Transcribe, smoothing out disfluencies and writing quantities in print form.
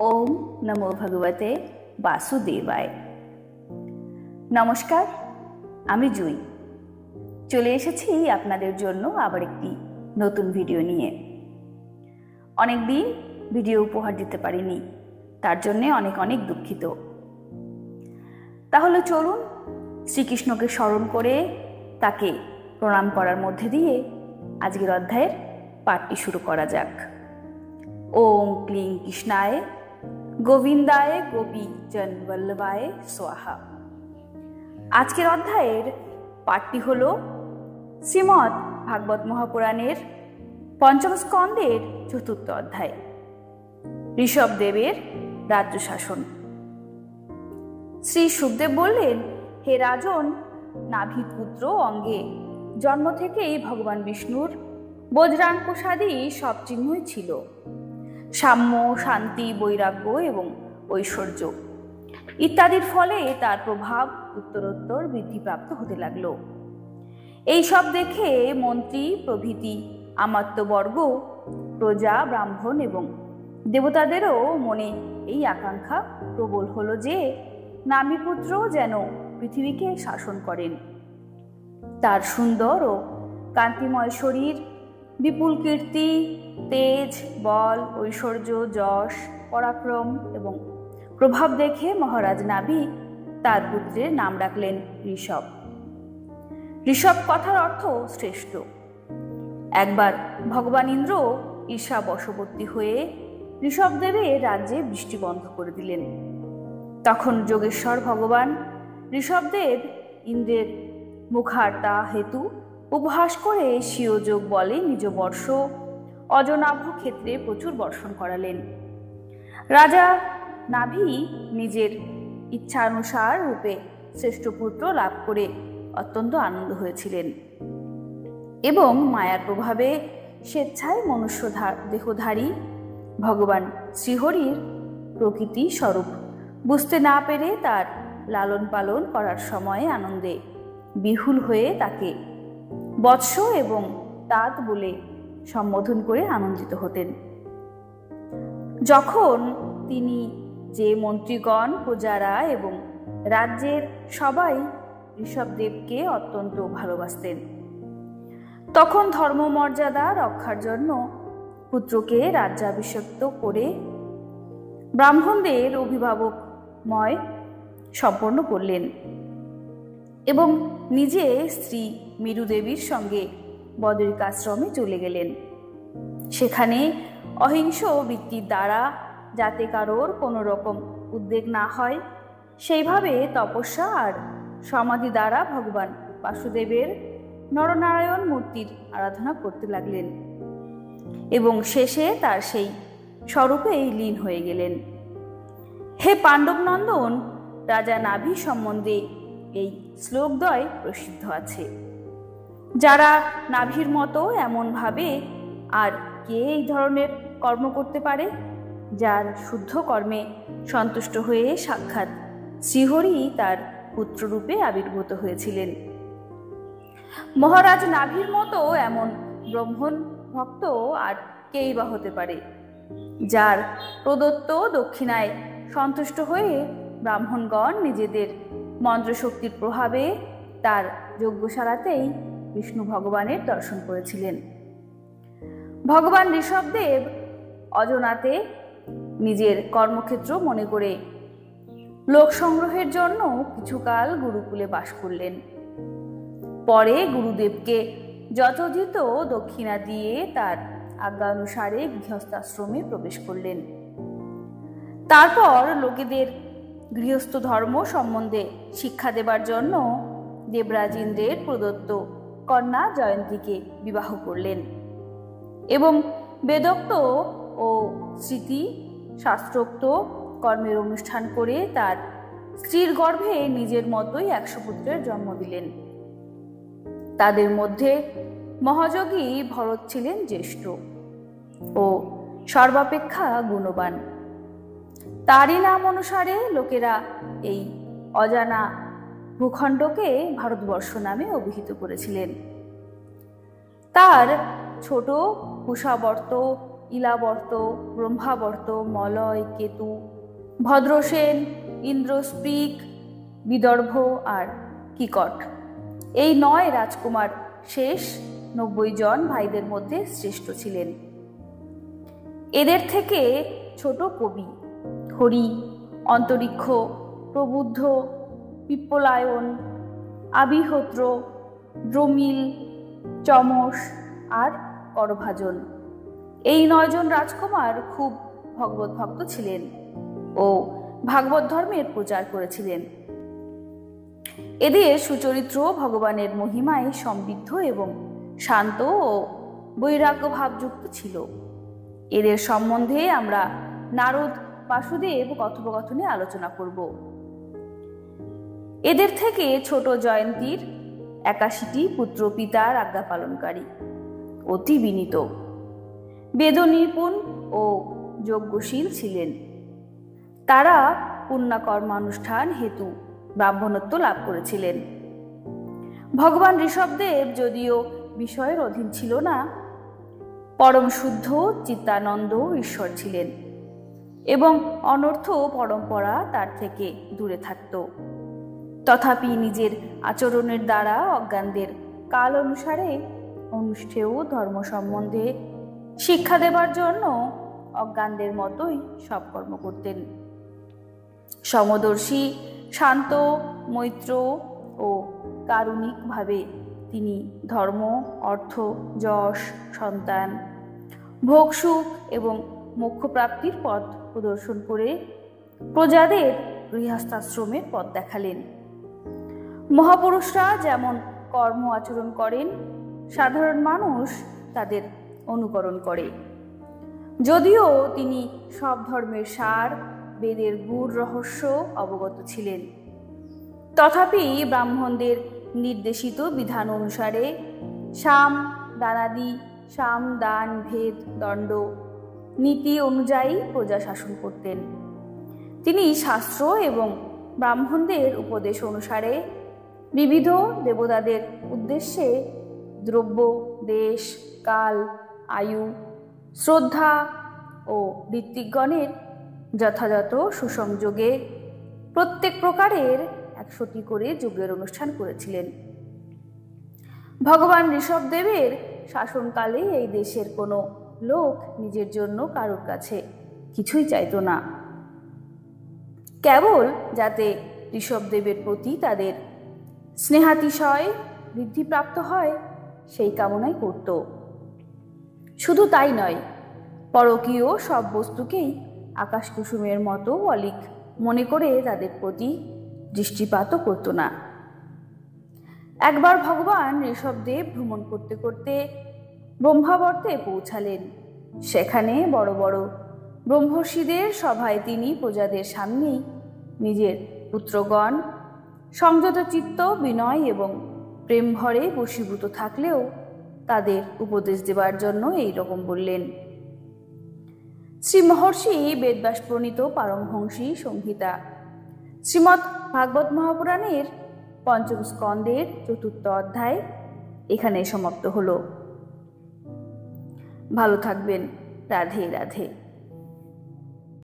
ওম নমো ভগবতে বাসুদেবায়। নমস্কার, আমি জুই চলে এসেছি আপনাদের জন্য আবার একটি নতুন ভিডিও নিয়ে। অনেকদিন ভিডিও উপহার দিতে পারিনি, তার জন্য অনেক অনেক দুঃখিত। তাহলে চলুন শ্রীকৃষ্ণকে স্মরণ করে তাকে প্রণাম করার মধ্যে দিয়ে আজকের অধ্যায়ের পাঠটি শুরু করা যাক। ওম ক্লিং কৃষ্ণায় গোবিন্দায় গোপীজন বল্লভায় স্বাহা। আজকের অধ্যায়ের পাঠটি হল শ্রীমদ্ ভাগবত মহাপুরাণের পঞ্চম স্কন্ধের চতুর্থ অধ্যায়, ঋষভদেবের রাজ্য শাসন। শ্রী শুকদেব বললেন, হে রাজন, নাভি পুত্র অঙ্গে জন্ম থেকেই ভগবান বিষ্ণুর বজ্রাঙ্কুশাদি সব চিহ্নই ছিল। সাম্য, শান্তি, বৈরাগ্য এবং ঐশ্বর্য ইত্যাদির ফলে তার প্রভাব উত্তরোত্তর বৃদ্ধিপ্রাপ্ত হতে লাগল। এই সব দেখে মন্ত্রী প্রভৃতি আমাত্যবর্গ, প্রজা, ব্রাহ্মণ এবং দেবতাদেরও মনে এই আকাঙ্ক্ষা প্রবল হলো যে নামিপুত্র যেন পৃথিবীকে শাসন করেন। তার সুন্দর ও কান্তিময় শরীর, বিপুল কীর্তি, তেজ, বল, ঐশ্বর্য, যশ, পরাক্রম এবং প্রভাব দেখে মহারাজ নাভি তার পুত্রের নাম রাখলেন ঋষভ। ঋষভ কথার অর্থ শ্রেষ্ঠ। একবার ভগবান ইন্দ্র ঈর্ষা বশবর্তী হয়ে ঋষভদেবের রাজ্যে বৃষ্টি বন্ধ করে দিলেন। তখন যোগেশ্বর ভগবান ঋষভদেব ইন্দ্রের মুখার্তা হেতু উপহাস করে স্বীয় যোগ বলে নিজ বর্ষ অজনাভ ক্ষেত্রে প্রচুর বর্ষণ করালেন। রাজা নাভি নিজের ইচ্ছানুসার রূপে শ্রেষ্ঠ পুত্র লাভ করে অত্যন্ত আনন্দ হয়েছিলেন এবং মায়ার প্রভাবে স্বেচ্ছায় মনুষ্য দেহধারী ভগবান শ্রীহরির প্রকৃতি স্বরূপ বুঝতে না পেরে তার লালন পালন করার সময়ে আনন্দে বিহুল হয়ে তাকে বৎস এবং তাত বলে সম্বোধন করে আনন্দিত হতেন। যখন তিনি যে মন্ত্রীগণ, প্রজারা এবং রাজ্যের সবাই ঋষভদেবকে অত্যন্ত ভালোবাসতেন, তখন ধর্মমর্যাদা রক্ষার জন্য পুত্রকে রাজ্যাভিষিক্ত করে ব্রাহ্মণদের অভিভাবকময় সম্পন্ন করলেন এবং নিজে স্ত্রী মেরুদেবীর সঙ্গে বদরিকাশ্রমে চলে গেলেন। সেখানে অহিংস বৃত্তির দ্বারা যাতে কারোর কোনো রকম উদ্বেগ না হয়, সেইভাবে তপস্যা আর সমাধি দ্বারা ভগবান বাসুদেবের নরনারায়ণ মূর্তির আরাধনা করতে লাগলেন এবং শেষে তার সেই স্বরূপেই লীন হয়ে গেলেন। হে পাণ্ডবনন্দন, রাজা নাভি সম্বন্ধে এই শ্লোকদ্বয় প্রসিদ্ধ আছে। যারা নাভির মতো এমন ভাবে আর কে এই ধরনের কর্ম করতে পারে, যার শুদ্ধ কর্মে সন্তুষ্ট হয়ে সাক্ষাৎ শ্রীহরি তার পুত্ররূপে আবির্ভূত হয়েছিলেন। মহারাজ নাভির মতো এমন ব্রাহ্মণ ভক্ত আর কেই বা হতে পারে, যার প্রদত্ত দক্ষিণায় সন্তুষ্ট হয়ে ব্রাহ্মণগণ নিজেদের মন্ত্রশক্তির প্রভাবে তার যজ্ঞশালাতেই বিষ্ণু ভগবানের দর্শন করেছিলেন। ভগবান ঋষভদেব অজানাতে নিজের কর্মক্ষেত্র মনে করে লোক সংগ্রহের জন্য কিছুকাল গুরুকুলে বাস করলেন। পরে গুরুদেবকে যথোচিত দক্ষিণা দিয়ে তার আজ্ঞানুসারে গৃহস্থাশ্রমে প্রবেশ করলেন। তারপর লোকেদের গৃহস্থ ধর্ম সম্বন্ধে শিক্ষা দেবার জন্য দেবরাজ ইন্দ্রের প্রদত্ত কন্যা জয়ন্তীকে বিবাহ করলেন এবং বেদোক্ত ও স্মৃতি শাস্ত্রোক্ত কর্মের অনুষ্ঠান করে তার স্ত্রীর গর্ভে নিজের মতোই 100 পুত্রের জন্ম দিলেন। তাদের মধ্যে মহাযোগী ভরত ছিলেন জ্যেষ্ঠ ও সর্বাপেক্ষা গুণবান। তারই নাম অনুসারে লোকেরা এই অজানা ভূখণ্ডকে ভারতবর্ষ নামে অভিহিত করেছিলেন। তার ছোট কুশাবর্ত ইলাবর্ত, ব্রহ্মাবর্ত, মলয়, কেতু, ভদ্রসেন, ইন্দ্রস্পৃক, বিদর্ভ আর কিকট, এই 9 রাজকুমার শেষ 90 জন ভাইদের মধ্যে শ্রেষ্ঠ ছিলেন। এদের থেকে ছোট কবি হরি, অন্তরিক্ষ, প্রবুদ্ধ, পিপ্পলায়ন, আবিহোত্র, দ্রমিল, চমস আর করভাজন, এই 9 জন রাজকুমার খুব ভগবত ভক্ত ছিলেন ও ভাগবত ধর্মের প্রচার করেছিলেন। এদের সুচরিত্র ভগবানের মহিমায় সমৃদ্ধ এবং শান্ত ও বৈরাগ্য ভাবযুক্ত ছিল। এদের সম্বন্ধে আমরা নারদ বাসুদেব কথোপকথনে আলোচনা করব। এদের থেকে ছোট জয়ন্তীর 81টি পুত্র পিতার আজ্ঞা পালনকারী, অতি বিনীত, বেদ নিপুণ ও যজ্ঞশীল ছিলেন। তারা পুণ্যকর্মানুষ্ঠান হেতু ব্রাহ্মণত্ব লাভ করেছিলেন। ভগবান ঋষভদেব যদিও বিষয়ের অধীন ছিল না, পরম শুদ্ধ চিত্তানন্দ ঈশ্বর ছিলেন এবং অনর্থ পরম্পরা তার থেকে দূরে থাকত। তথাপি নিজের আচরণের দ্বারা অজ্ঞানদের কাল অনুসারে অনুষ্ঠেয় ধর্ম সম্বন্ধে শিক্ষা দেবার জন্য অজ্ঞানদের মতোই সব কর্ম করতেন। সমদর্শী, শান্ত, মৈত্র ও কারুণিকভাবে তিনি ধর্ম, অর্থ, যশ, সন্তান, ভোগসুখ এবং মোক্ষপ্রাপ্তির পথ প্রদর্শন করে প্রজাদের গৃহস্থাশ্রমের পথ দেখালেন। মহাপুরুষরা যেমন কর্ম আচরণ করেন, সাধারণ মানুষ তাদের অনুকরণ করে। যদিও তিনি সব ধর্মের সার, বেদের গূঢ় রহস্য অবগত ছিলেন, তথাপি ব্রাহ্মণদের নির্দেশিত বিধান অনুসারে সাম, দানাদি, সাম, দান, ভেদ, দণ্ড নীতি অনুযায়ী প্রজা শাসন করতেন। তিনি শাস্ত্র এবং ব্রাহ্মণদের উপদেশ অনুসারে বিবিধ দেবতাদের উদ্দেশ্যে দ্রব্য, দেশ, কাল, আয়ু, শ্রদ্ধা ও ঋত্বিকগণের যথাযথ সুসংযোগে প্রত্যেক প্রকারের 100টি করে যজ্ঞের অনুষ্ঠান করেছিলেন। ভগবান ঋষভদেবের শাসনকালে এই দেশের কোনো লোক নিজের জন্য কারোর কাছে কিছুই চাইত না, কেবল যাতে ঋষভদেবের প্রতি তাদের স্নেহাতিশয় বৃদ্ধিপ্রাপ্ত হয় সেই কামনাই করত। শুধু তাই নয়, পরকীয় সব বস্তুকেই আকাশ কুসুমের মতো অলিক মনে করে তাদের প্রতি দৃষ্টিপাতও করত না। একবার ভগবান ঋষভদেব ভ্রমণ করতে করতে ব্রহ্মাবর্তে পৌঁছালেন। সেখানে বড় বড় ব্রহ্মর্ষিদের সভায় তিনি প্রজাদের সামনেই নিজের পুত্রগণ সংযত চিত্ত, বিনয় এবং প্রেম ভরে বশীভূত থাকলেও তাদের উপদেশ দেবার জন্য এই রকম বললেন। শ্রী মহর্ষি বেদব্যাস প্রণীত পারমহংসী সংহিতা শ্রীমৎ ভাগবত মহাপুরাণের 5ম স্কন্ধের 4র্থ অধ্যায় এখানে সমাপ্ত হলো। ভালো থাকবেন। রাধে রাধে।